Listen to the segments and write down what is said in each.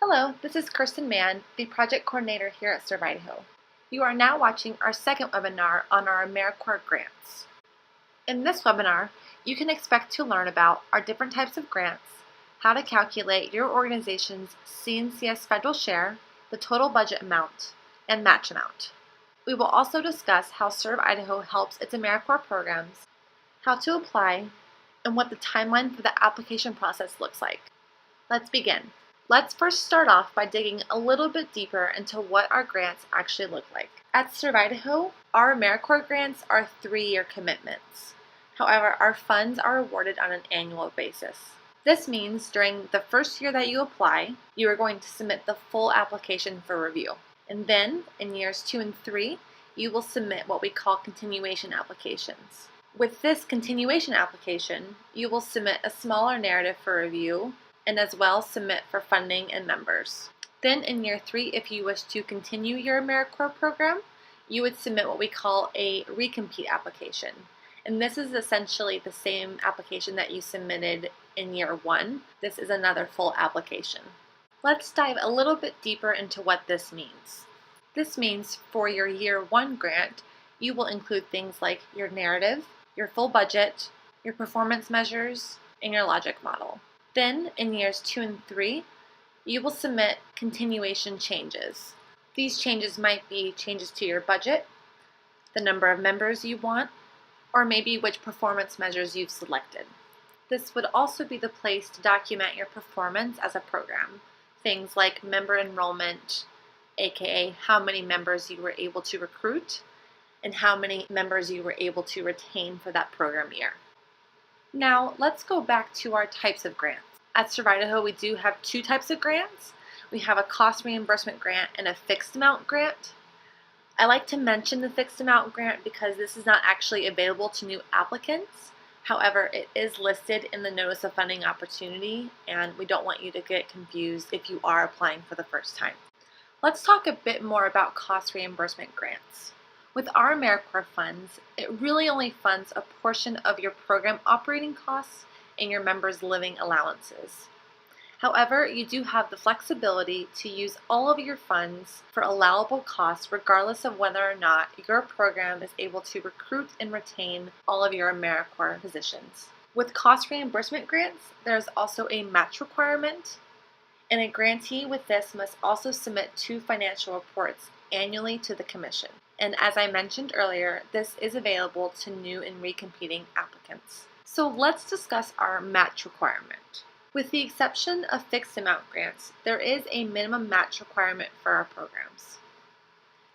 Hello, this is Kirsten Mann, the project coordinator here at Serve Idaho. You are now watching our second webinar on our AmeriCorps grants. In this webinar, you can expect to learn about our different types of grants, how to calculate your organization's CNCS federal share, the total budget amount, and match amount. We will also discuss how Serve Idaho helps its AmeriCorps programs, how to apply, and what the timeline for the application process looks like. Let's begin. Let's first start off by digging a little bit deeper into what our grants actually look like. At Serve Idaho, our AmeriCorps grants are 3-year commitments. However, our funds are awarded on an annual basis. This means during the first year that you apply, you are going to submit the full application for review. And then, in years 2 and 3, you will submit what we call continuation applications. With this continuation application, you will submit a smaller narrative for review and as well submit for funding and members. Then in year 3, if you wish to continue your AmeriCorps program, you would submit what we call a recompete application. And this is essentially the same application that you submitted in year 1. This is another full application. Let's dive a little bit deeper into what this means. This means for your year 1 grant, you will include things like your narrative, your full budget, your performance measures, and your logic model. Then, in years 2 and 3, you will submit continuation changes. These changes might be changes to your budget, the number of members you want, or maybe which performance measures you've selected. This would also be the place to document your performance as a program. Things like member enrollment, aka how many members you were able to recruit, and how many members you were able to retain for that program year. Now, let's go back to our types of grants. At Serve Idaho, we do have 2 types of grants. We have a cost reimbursement grant and a fixed amount grant. I like to mention the fixed amount grant because this is not actually available to new applicants. However, it is listed in the Notice of Funding Opportunity, and we don't want you to get confused if you are applying for the first time. Let's talk a bit more about cost reimbursement grants. With our AmeriCorps funds, it really only funds a portion of your program operating costs and your members' living allowances. However, you do have the flexibility to use all of your funds for allowable costs regardless of whether or not your program is able to recruit and retain all of your AmeriCorps positions. With cost reimbursement grants, there is also a match requirement, and a grantee with this must also submit 2 financial reports annually to the Commission. And as I mentioned earlier, this is available to new and recompeting applicants. So let's discuss our match requirement. With the exception of fixed amount grants, there is a minimum match requirement for our programs.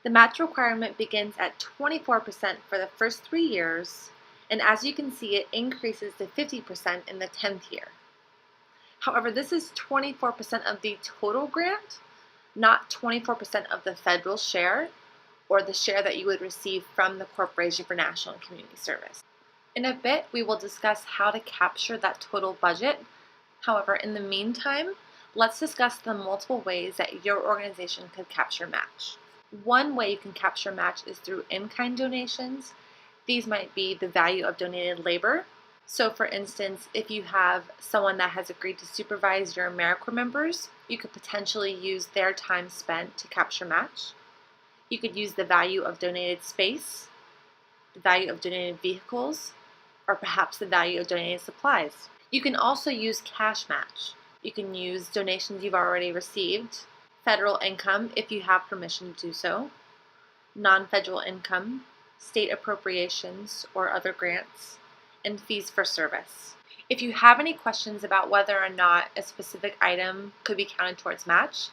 The match requirement begins at 24% for the first 3 years, and as you can see, it increases to 50% in the 10th year. However, this is 24% of the total grant, not 24% of the federal share, or the share that you would receive from the Corporation for National and Community Service. In a bit, we will discuss how to capture that total budget. However, in the meantime, let's discuss the multiple ways that your organization could capture match. One way you can capture match is through in-kind donations. These might be the value of donated labor. So for instance, if you have someone that has agreed to supervise your AmeriCorps members, you could potentially use their time spent to capture match. You could use the value of donated space, the value of donated vehicles, or perhaps the value of donated supplies. You can also use cash match. You can use donations you've already received, federal income if you have permission to do so, non-federal income, state appropriations or other grants, and fees for service. If you have any questions about whether or not a specific item could be counted towards match,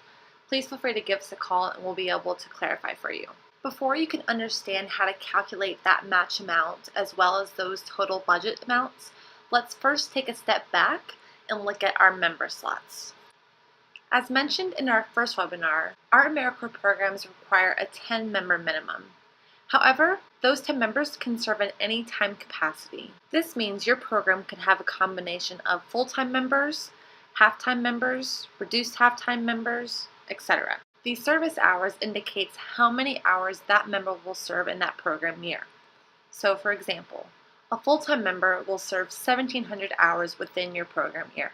please feel free to give us a call and we'll be able to clarify for you. Before you can understand how to calculate that match amount as well as those total budget amounts, let's first take a step back and look at our member slots. As mentioned in our first webinar, our AmeriCorps programs require a 10-member minimum. However, those 10 members can serve in any time capacity. This means your program could have a combination of full-time members, half-time members, reduced half-time members, etc. The service hours indicates how many hours that member will serve in that program year. So for example, a full-time member will serve 1,700 hours within your program year.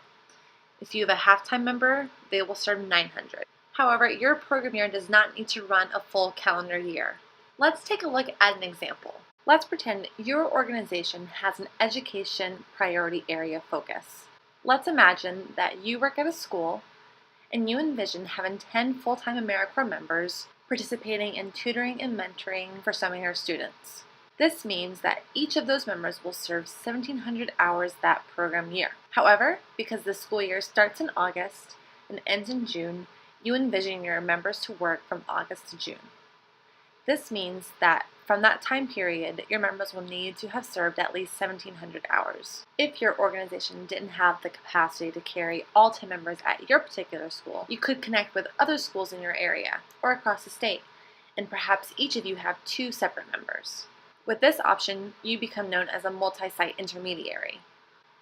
If you have a half-time member, they will serve 900. However, your program year does not need to run a full calendar year. Let's take a look at an example. Let's pretend your organization has an education priority area focus. Let's imagine that you work at a school and you envision having 10 full-time AmeriCorps members participating in tutoring and mentoring for some of your students. This means that each of those members will serve 1,700 hours that program year. However, because the school year starts in August and ends in June, you envision your members to work from August to June. This means that from that time period, your members will need to have served at least 1,700 hours. If your organization didn't have the capacity to carry all 10 members at your particular school, you could connect with other schools in your area or across the state, and perhaps each of you have 2 separate members. With this option, you become known as a multi-site intermediary.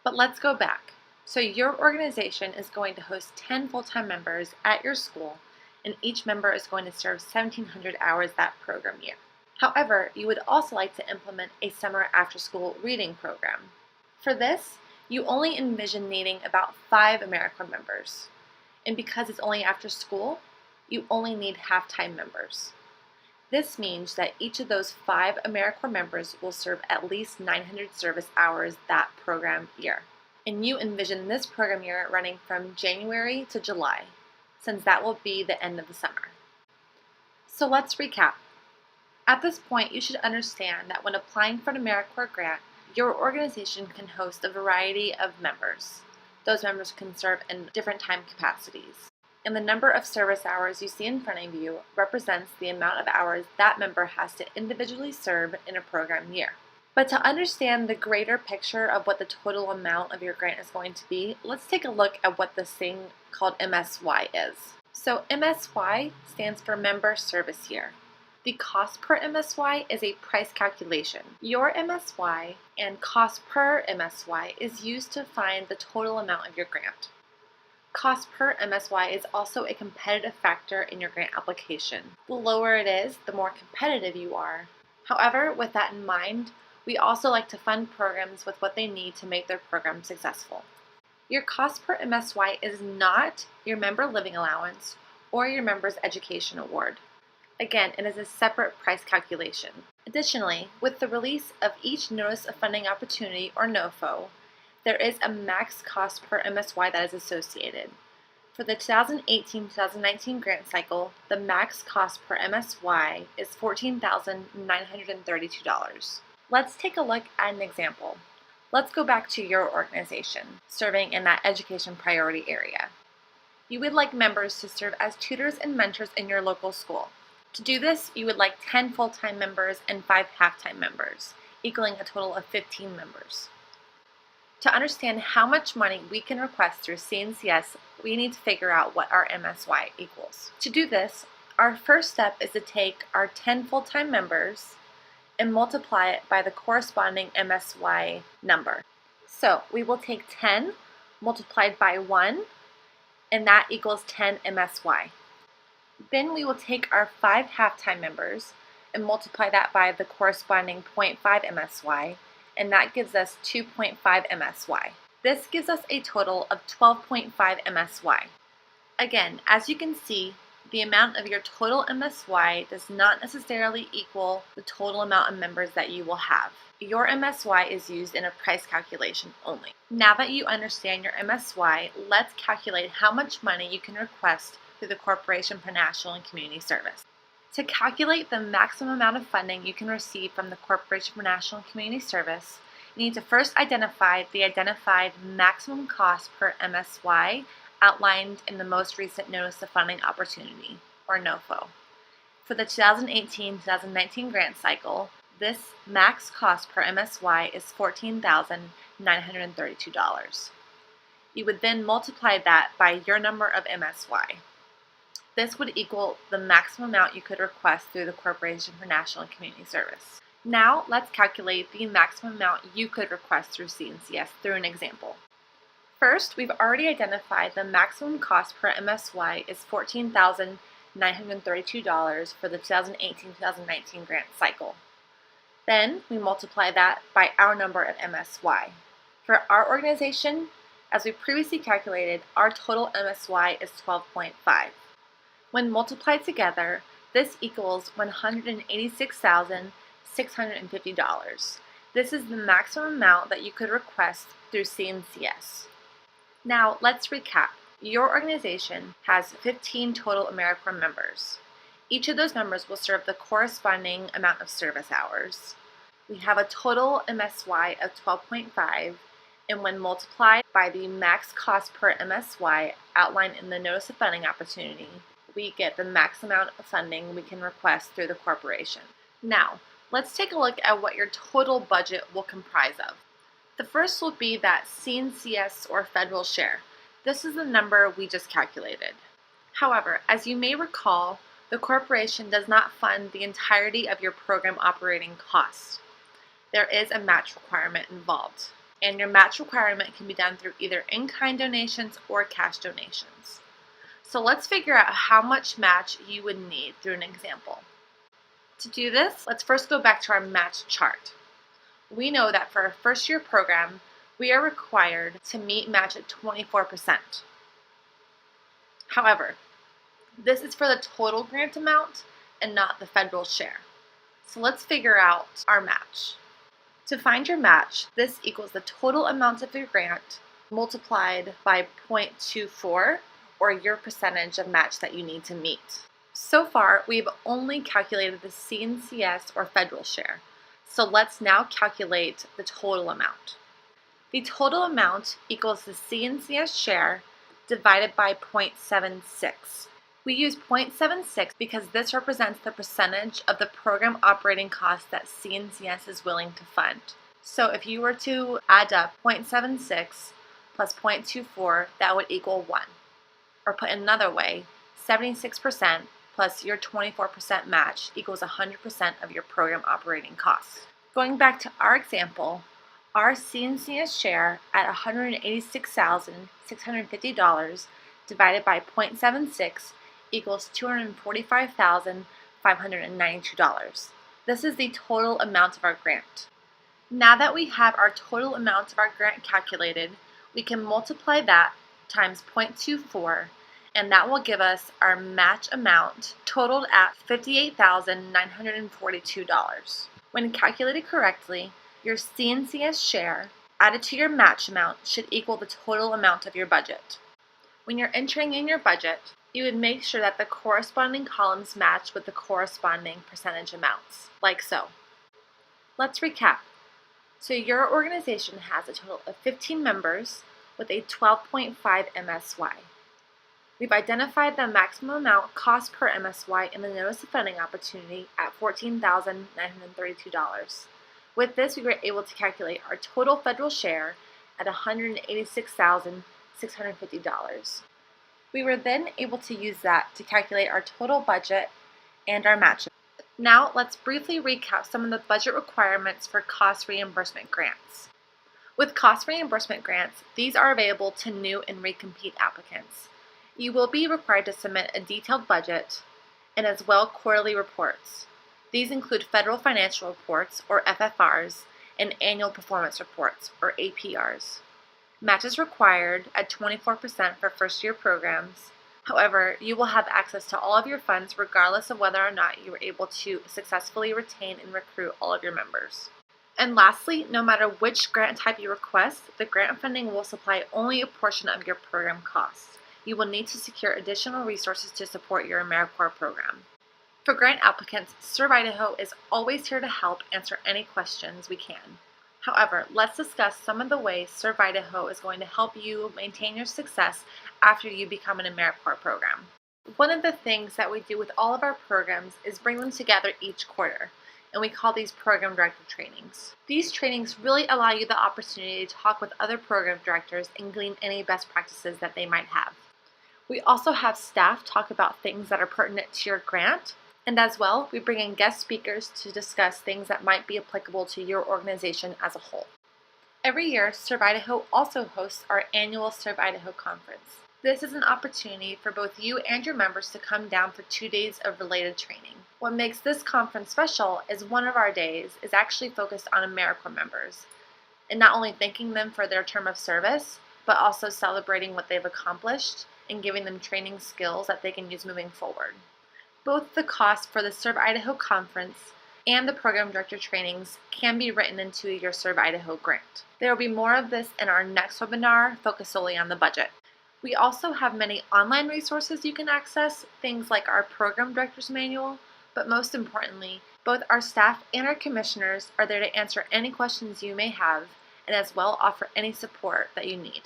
But let's go back. So your organization is going to host 10 full-time members at your school, and each member is going to serve 1,700 hours that program year. However, you would also like to implement a summer after-school reading program. For this, you only envision needing about 5 AmeriCorps members. And because it's only after school, you only need half-time members. This means that each of those 5 AmeriCorps members will serve at least 900 service hours that program year. And you envision this program year running from January to July, since that will be the end of the summer. So let's recap. At this point, you should understand that when applying for an AmeriCorps grant, your organization can host a variety of members. Those members can serve in different time capacities. And the number of service hours you see in front of you represents the amount of hours that member has to individually serve in a program year. But to understand the greater picture of what the total amount of your grant is going to be, let's take a look at what this thing called MSY is. So MSY stands for Member Service Year. The cost per MSY is a price calculation. Your MSY and cost per MSY is used to find the total amount of your grant. Cost per MSY is also a competitive factor in your grant application. The lower it is, the more competitive you are. However, with that in mind, we also like to fund programs with what they need to make their program successful. Your cost per MSY is not your member living allowance or your member's education award. Again, it is a separate price calculation. Additionally, with the release of each Notice of Funding Opportunity, or NOFO, there is a max cost per MSY that is associated. For the 2018-2019 grant cycle, the max cost per MSY is $14,932. Let's take a look at an example. Let's go back to your organization, serving in that education priority area. You would like members to serve as tutors and mentors in your local school. To do this, you would like 10 full-time members and 5 half-time members, equaling a total of 15 members. To understand how much money we can request through CNCS, we need to figure out what our MSY equals. To do this, our first step is to take our 10 full-time members and multiply it by the corresponding MSY number. So we will take 10 multiplied by 1, and that equals 10 MSY. Then we will take our 5 half-time members and multiply that by the corresponding 0.5 MSY, and that gives us 2.5 MSY. This gives us a total of 12.5 MSY. Again, as you can see, the amount of your total MSY does not necessarily equal the total amount of members that you will have. Your MSY is used in a price calculation only. Now that you understand your MSY, let's calculate how much money you can request through the Corporation for National and Community Service. To calculate the maximum amount of funding you can receive from the Corporation for National and Community Service, you need to first identify the identified maximum cost per MSY outlined in the most recent Notice of Funding Opportunity, or NOFO. For the 2018-2019 grant cycle, this max cost per MSY is $14,932. You would then multiply that by your number of MSY. This would equal the maximum amount you could request through the Corporation for National and Community Service. Now let's calculate the maximum amount you could request through CNCS through an example. First, we've already identified the maximum cost per MSY is $14,932 for the 2018-2019 grant cycle. Then we multiply that by our number of MSY. For our organization, As we previously calculated, our total MSY is 12.5. When multiplied together, this equals $186,650. This is the maximum amount that you could request through CNCS. Now, let's recap. Your organization has 15 total AmeriCorps members. Each of those members will serve the corresponding amount of service hours. We have a total MSY of 12.5, and when multiplied by the max cost per MSY outlined in the Notice of Funding Opportunity, we get the max amount of funding we can request through the corporation. Now, let's take a look at what your total budget will comprise of. The first will be that CNCS or federal share. This is the number we just calculated. However, as you may recall, the corporation does not fund the entirety of your program operating costs. There is a match requirement involved, and your match requirement can be done through either in-kind donations or cash donations. So let's figure out how much match you would need through an example. To do this, let's first go back to our match chart. We know that for our first year program, we are required to meet match at 24%. However, this is for the total grant amount and not the federal share. So let's figure out our match. To find your match, this equals the total amount of your grant multiplied by 0.24, or your percentage of match that you need to meet. So far, we've only calculated the CNCS or federal share. So let's now calculate the total amount. The total amount equals the CNCS share divided by 0.76. We use 0.76 because this represents the percentage of the program operating cost that CNCS is willing to fund. So if you were to add up 0.76 plus 0.24, that would equal 1. Or put another way, 76% plus your 24% match equals 100% of your program operating costs. Going back to our example, our CNCS share at $186,650 divided by 0.76 equals $245,592. This is the total amount of our grant. Now that we have our total amount of our grant calculated, we can multiply that times 0.24, and that will give us our match amount totaled at $58,942. When calculated correctly, your CNCS share added to your match amount should equal the total amount of your budget. When you're entering in your budget, you would make sure that the corresponding columns match with the corresponding percentage amounts, like so. Let's recap. So your organization has a total of 15 members with a 12.5 MSY. We've identified the maximum amount cost per MSY in the Notice of Funding Opportunity at $14,932. With this, we were able to calculate our total federal share at $186,650. We were then able to use that to calculate our total budget and our match. Now, let's briefly recap some of the budget requirements for cost reimbursement grants. With cost reimbursement grants, these are available to new and recompete applicants. You will be required to submit a detailed budget and as well quarterly reports. These include federal financial reports, or FFRs, and annual performance reports, or APRs. Match is required at 24% for first-year programs. However, you will have access to all of your funds regardless of whether or not you were able to successfully retain and recruit all of your members. And lastly, no matter which grant type you request, the grant funding will supply only a portion of your program costs. You will need to secure additional resources to support your AmeriCorps program. For grant applicants, Serve Idaho is always here to help answer any questions we can. However, let's discuss some of the ways Serve Idaho is going to help you maintain your success after you become an AmeriCorps program. One of the things that we do with all of our programs is bring them together each quarter, and we call these program director trainings. These trainings really allow you the opportunity to talk with other program directors and glean any best practices that they might have. We also have staff talk about things that are pertinent to your grant, and as well, we bring in guest speakers to discuss things that might be applicable to your organization as a whole. Every year, Serve Idaho also hosts our annual Serve Idaho conference. This is an opportunity for both you and your members to come down for 2 days of related training. What makes this conference special is one of our days is actually focused on AmeriCorps members, and not only thanking them for their term of service, but also celebrating what they've accomplished and giving them training skills that they can use moving forward. Both the cost for the Serve Idaho conference and the program director trainings can be written into your Serve Idaho grant. There will be more of this in our next webinar focused solely on the budget. We also have many online resources you can access, things like our program director's manual, but most importantly, both our staff and our commissioners are there to answer any questions you may have and as well offer any support that you need.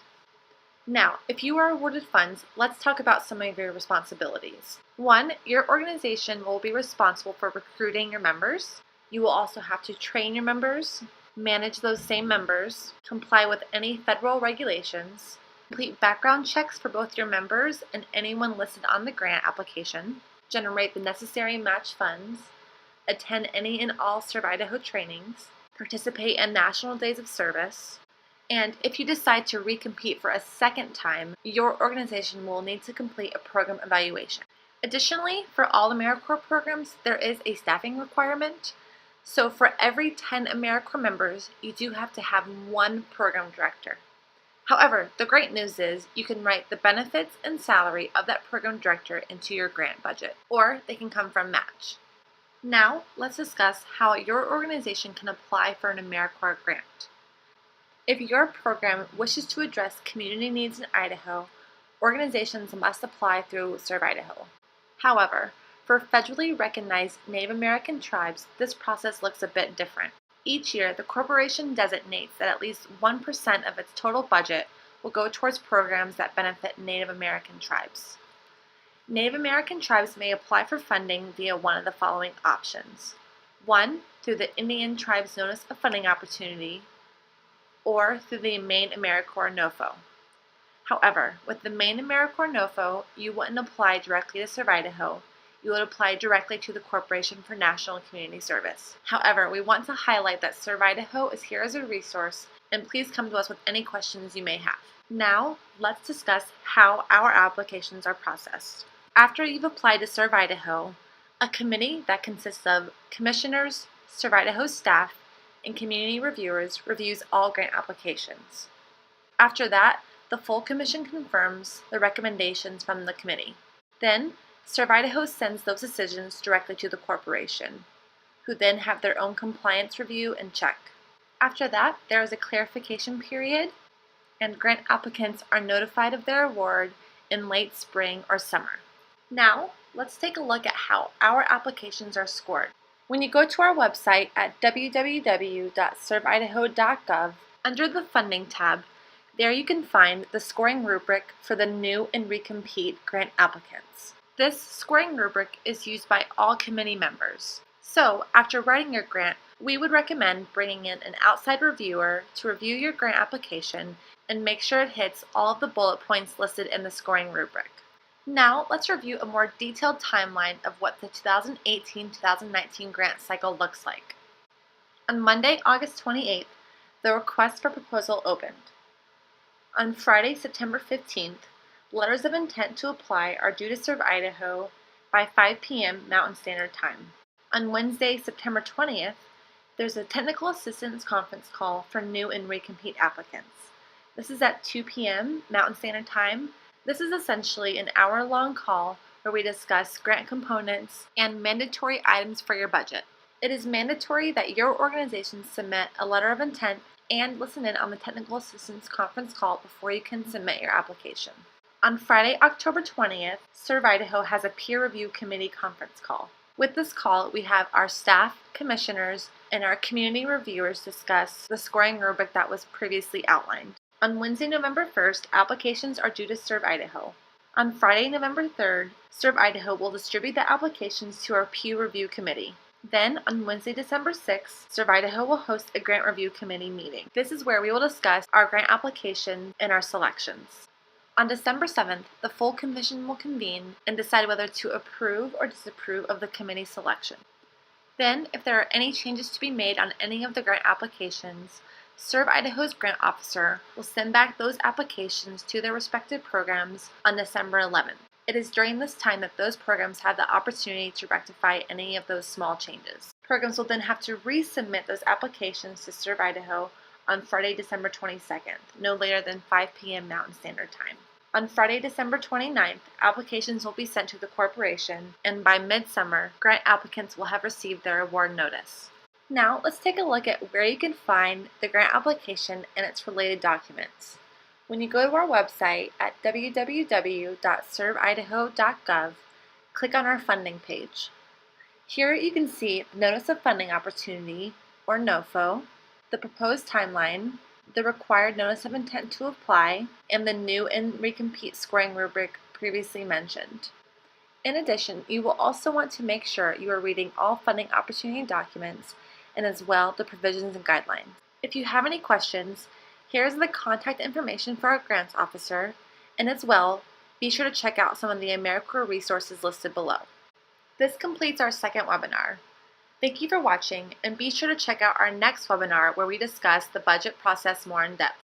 Now, if you are awarded funds, let's talk about some of your responsibilities. 1, your organization will be responsible for recruiting your members. You will also have to train your members, manage those same members, comply with any federal regulations, complete background checks for both your members and anyone listed on the grant application, generate the necessary match funds, attend any and all Serve Idaho trainings, participate in national days of service, and if you decide to recompete for a second time, your organization will need to complete a program evaluation. Additionally, for all AmeriCorps programs, there is a staffing requirement. So for every 10 AmeriCorps members, you do have to have 1 program director. However, the great news is you can write the benefits and salary of that program director into your grant budget, or they can come from match. Now, let's discuss how your organization can apply for an AmeriCorps grant. If your program wishes to address community needs in Idaho, organizations must apply through Serve Idaho. However, for federally recognized Native American tribes, this process looks a bit different. Each year, the corporation designates that at least 1% of its total budget will go towards programs that benefit Native American tribes. Native American tribes may apply for funding via one of the following options. 1, through the Indian Tribes Notice of Funding Opportunity, or through the main AmeriCorps NOFO. However, with the main AmeriCorps NOFO, you wouldn't apply directly to Serve Idaho. You would apply directly to the Corporation for National and Community Service. However, we want to highlight that Serve Idaho is here as a resource, and please come to us with any questions you may have. Now, let's discuss how our applications are processed. After you've applied to Serve Idaho, a committee that consists of commissioners, Serve Idaho staff, and community reviewers reviews all grant applications. After that, the full commission confirms the recommendations from the committee. Then, Serve Idaho sends those decisions directly to the corporation, who then have their own compliance review and check. After that, there is a clarification period, and grant applicants are notified of their award in late spring or summer. Now, let's take a look at how our applications are scored. When you go to our website at www.serveidaho.gov, under the Funding tab, there you can find the scoring rubric for the new and recompete grant applicants. This scoring rubric is used by all committee members. So, after writing your grant, we would recommend bringing in an outside reviewer to review your grant application and make sure it hits all of the bullet points listed in the scoring rubric. Now, let's review a more detailed timeline of what the 2018-2019 grant cycle looks like. On Monday, August 28th, the request for proposal opened. On Friday, September 15th, letters of intent to apply are due to Serve Idaho by 5 p.m. Mountain Standard Time. On Wednesday, September 20th, there's a technical assistance conference call for new and recompete applicants. This is at 2 p.m. Mountain Standard Time. This is essentially an hour-long call where we discuss grant components and mandatory items for your budget. It is mandatory that your organization submit a letter of intent and listen in on the technical assistance conference call before you can submit your application. On Friday, October 20th, Serve Idaho has a peer review committee conference call. With this call, we have our staff, commissioners, and our community reviewers discuss the scoring rubric that was previously outlined. On Wednesday, November 1st, applications are due to Serve Idaho. On Friday, November 3rd, Serve Idaho will distribute the applications to our peer review committee. Then, on Wednesday, December 6th, Serve Idaho will host a grant review committee meeting. This is where we will discuss our grant application and our selections. On December 7th, the full commission will convene and decide whether to approve or disapprove of the committee selection. Then, if there are any changes to be made on any of the grant applications, Serve Idaho's grant officer will send back those applications to their respective programs on December 11th. It is during this time that those programs have the opportunity to rectify any of those small changes. Programs will then have to resubmit those applications to Serve Idaho on Friday, December 22nd, no later than 5 p.m. Mountain Standard Time. On Friday, December 29th, applications will be sent to the corporation, and by midsummer, grant applicants will have received their award notice. Now, let's take a look at where you can find the grant application and its related documents. When you go to our website at www.serveidaho.gov, click on our funding page. Here you can see the Notice of Funding Opportunity, or NOFO, the proposed timeline, the required Notice of Intent to Apply, and the new and recompete scoring rubric previously mentioned. In addition, you will also want to make sure you are reading all funding opportunity documents and as well the provisions and guidelines. If you have any questions, here is the contact information for our grants officer, and as well, be sure to check out some of the AmeriCorps resources listed below. This completes our second webinar. Thank you for watching, and be sure to check out our next webinar where we discuss the budget process more in depth.